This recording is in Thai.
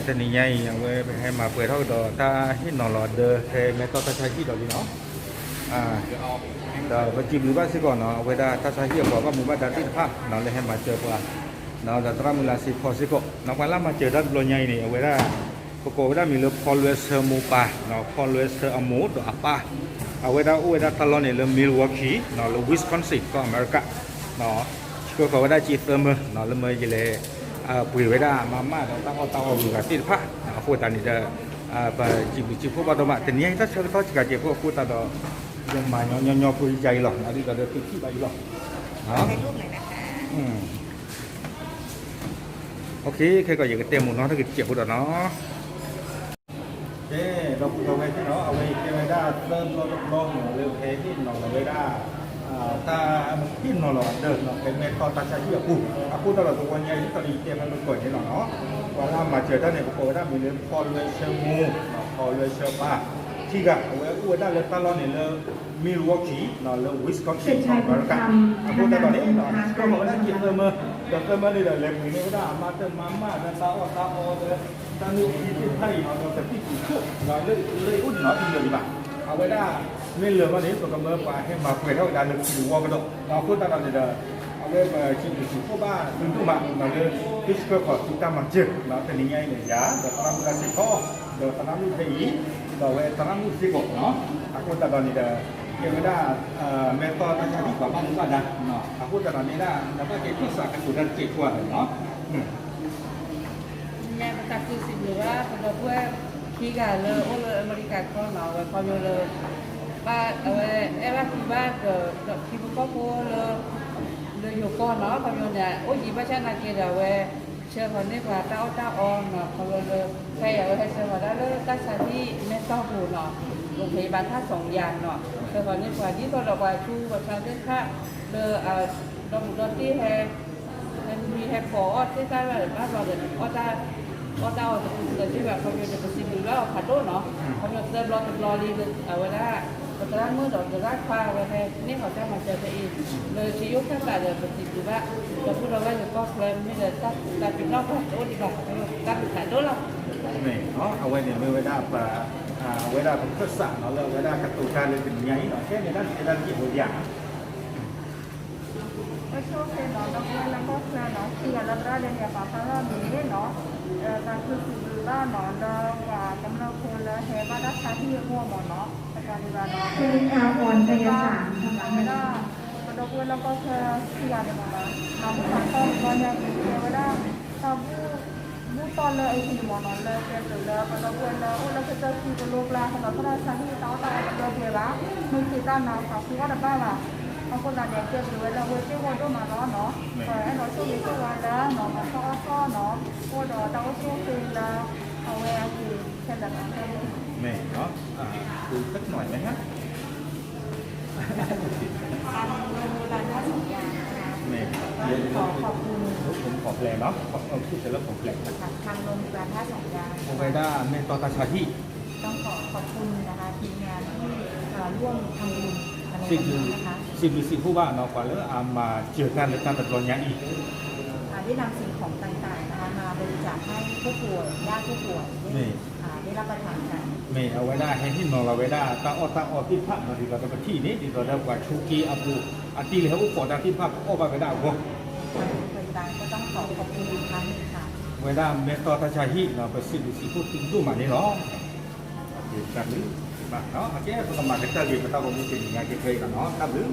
thế này nhảy về hay mà vừa thôi đó ta hít nó lọt đờ thế mấy to ta sai hít đó đi nó đó và chìm lúa sẽ còn nó về đây ta sai hít bỏ vào một bát đá tít phát nó lên hay mà chờ qua nó đã ra một là xịt phò xịt cọ nó phải làm mà chờ đất lo nhảy này về đây cô đã mình lựa polyester mopa nó polyester amod đó apa về đây ta lo này là Milwaukee nó là Wisconsin của America nó cô đã chỉ thermal nó là mấy cái nàyปุ๋ยไว้ได้มาตั้งเอาเตาอยู่กับที่ผ้าพูดตอนนี้จะไปจีบพวกบ้านตัวมาแต่เนี้ยถ้าเชื่อเขาจะเจ็บพวกพูดตอนยังมาย่อพูดใจหรอกนะที่ตอนเดินที่ไปหรอกให้รูปหน่อยนะคะโอเคแค่ก็อย่างเต็มหมดเนาะถ้าเกิดเจ็บพูดเนาะเอ๊เราไว้ที่เนาะเอาไว้เก็บไว้ได้เริ่มลองเร็วเทที่หนองไว้ได้ta pin nó là đợt nó cái mẹ con ta chạy hiệu cụ đó là tụi con nhảy tao đi tiêm nó tuổi thế nó và làm mà chờ ta này có đã mình lên polyester mu polyester ba khi gặp ở đã lên ta lo này là Milwaukee nó là Wisconsin America cụ ta đó đấy nó có họ đã chịu cơ mơ đây là lên mình nó đã mà tên mà ta ta nuôi cái thay nó phải tích cực nó lấy út nó thì được bạnเอาไว้ได้ไม่เหลือวันนี้ตัวกำเนิดไปให้มาเปิดเท่ากันเลยดูว่ากันเราพูดตอนนี้เอาไว้มาชิมชิมพวกบ้านถึงทุกบ้านเราเลยพิสเกอร์ขอทุกตามันจึกเราเป็นยังไงเนี่ยยาเดี๋ยวตอนนั้นสิพ่อเดี๋ยวตอนนั้นลูกที่เดี๋ยวตอนนั้นลูกที่กบเนาะพูดตอนนี้เดี๋ยวไม่ได้เมตตาทางที่กว่าบ้านนึงก็ได้เนาะพูดตอนนี้ได้แล้วก็เก็บที่สักกันสุดทันจิตกว่าเนาะแม่ประกาศคือสิ่งหรือว่าเราเพื่อที่การเลยโอ้เลยอเมริกาก็หนาวไปความเยอะเลยบ้านเอาไว้ไอ้บ้านที่บ้านกับที่พวกก็พูดเลยอยู่ก่อนเนาะความเยอะเนี่ยโอ้ยยี่บ้านฉันนักเรียนเอาไว้เชื่อคนนี้ว่าเต้าออนเนาะความเยอะเลยใครเอาไว้เชื่อว่าได้เลยตั้งใจที่แม่ต้องพูดเนาะโรงพยาบาลท่าสองอย่างเนาะเชื่อคนนี้ว่าที่ตัวเราไปชูว่าฉันได้ค่าเลยเราที่แฮมีแฮปอที่ได้ว่าบ้านเราเดินก็เดาแต่ที่แบบเขาจะเป็นสิ่งหนึ่งแล้วขัดโดนเนาะเขาจะเดินรอดีเลยเอาไว้ได้แต่ตอนเมื่อเราจะรักฟ้าไว้ให้นี่เขาจะมาเจอตัวเองเลยชีวิตแค่แต่เดินเป็นสิ่งหรือว่าจะพูดเราว่าจะก็เคลมไม่เลยตัดเป็นนอกขัดโดนดีกว่าตัดเป็นขัดโดนหรอกนี่เนาะเอาไว้เนี่ยไม่ไว้ได้ปลาไว้ได้เป็นข้าวสารเนาะแล้วไว้ได้กระตุ้นการเลยเป็นไงเนาะแค่ในด้านกี่หัวอย่างก็โชคดีเนาะแล้วก็เพื่อนเนาะที่เราได้เรียนแบบว่าเรามีเนาะการคือสื่อว่าเนาะเราว่ากำลังคนละเฮบ้าดัชที่หัวหมอเนาะการที่ว่าเนาะคือชาวอ่อนกายศาสตร์ทำไมไม่ได้เราเพื่อนเราก็คือที่อยากจะมาเนาะเราผู้ทำต้องก่อนอย่างเดียวไม่ได้เราผู้ตอนเลยไอ้ที่หมอเนาะเลยเป็นหรือเราเพื่อนเราเราจะคือโลกลาสำหรับพระราชาที่เราตายเราเดียวละมือคือด้านเนาะคือว่าแบบว่าบางคนเราเนี่ยเก็บไว้เราไว้ที่วันด้วยมาเนาะไอ้เราช่วงนี้ก็วันแล้วเนาะมาซ้อเนาะพวกเราช่วงคืนแล้วเอาไว้คือแค่แบบนั้นนี่เนาะดูสักหน่อยไหมฮะทางโรงพยาบาลท่าสองยางนี่ขอบคุณผมขอแปลเนาะพูดเสร็จแล้วผมแปลทางโรงพยาบาลท่าสองยางโอเวด้าเมตตาชาที่ต้องขอบคุณนะคะทีมงานที่ร่วมทำบุญสิ่งผู้ว่าเนาะกว่าแล้วมาเจอกันในการตัดรอนยังอีกได้นำสิ่งของต่างๆนะคะมาบริจาคให้ผู้ป่วยญาติผู้ป่วยได้รับประทานกันไม่เอาไว้ได้ให้ที่นอนเราไว้ได้ตั้งออที่พักเราดีเราจะไปที่นี้ดีเราได้กว่าชูกีอับดุอัติเลยเขาขอได้ที่พักอ้อไปได้ก็พยาบาลก็ต้องขอบคุณอีกครั้งนึงค่ะไว้ได้เมตตาชาฮิเราไปสิ่งพูดถึงดูมาเนี่ยเนาะเดี๋ยวกันหรือเนาะโอเคประมาณนี้ก็ดีไปตามผมมีสิ่งงานเกี่ยวกับเนาะครับหรือ